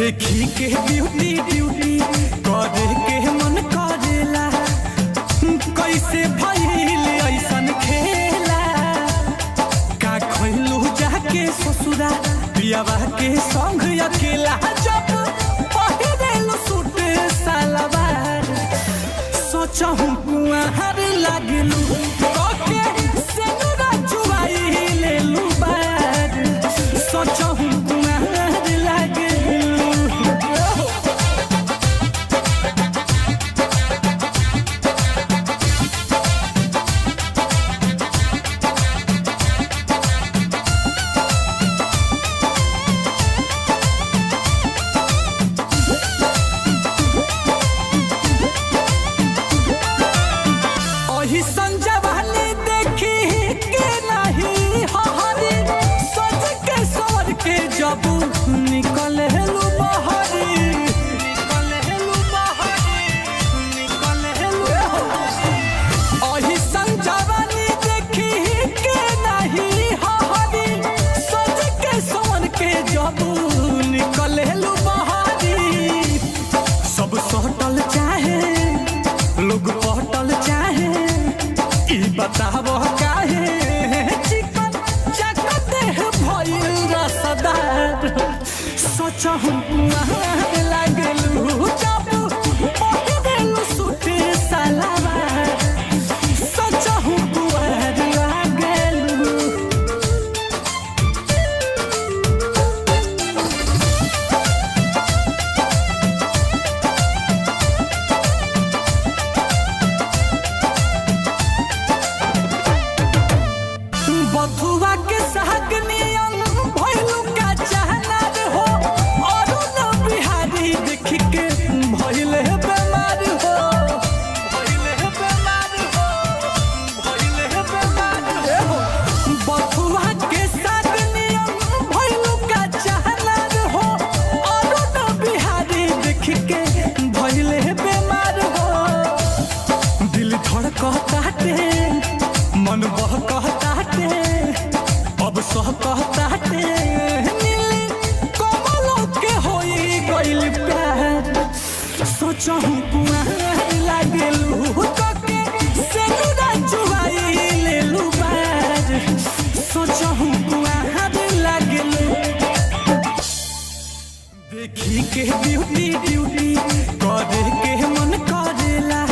देखी के beauty duty करे के मन करेला, कैसे भइल ऐसन खेला। का खइलू जाके ससुरा पियावा के संग अकेला, जब पहिरेलू सूट सलवार सोचहु कुआर लागलू ओके सेनुरा जुआई लेलू बार सोचहु कुआर लागलू। संजवानी देखी के नहीं हरी सज के सवर के जब निकले लू बहरी संजवानी देखी के नहीं हरी सज के सवर के जब निकले लू बहरी। सब सटल चाहे लोग पटल चाहे बताब काहे चिकन जगते भइल रसदार सोचहु कुआर लागलू जब पहिरेलू सूट सलवार सोचहु कुआर लागलू। बथुआ के साग नियन भइलू का चाहना हो और न बिहारी देख के भइल बेमार हो बथुआ के साग नियन भइलू का चाहना हो और न बिहारी देख के भइल बेमार हो। दिल धड़कताटे मन बहकताटे अब सह कहताटे नीली कमलों के होई गइल प्यार सोचहु कुआर लागलू कके सेनुरा जुआई लेलू बार सोचहु कुआर लागलू। देखी के ब्यूटी ड्यूटी करे के मन करेला,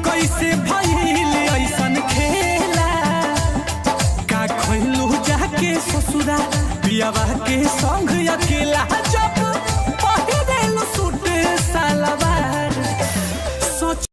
कैसे भइल ऐसन खेला। का खइलू जाके ससुरा पियावा के संग अकेला, जब पहिरेलू सूट सलवार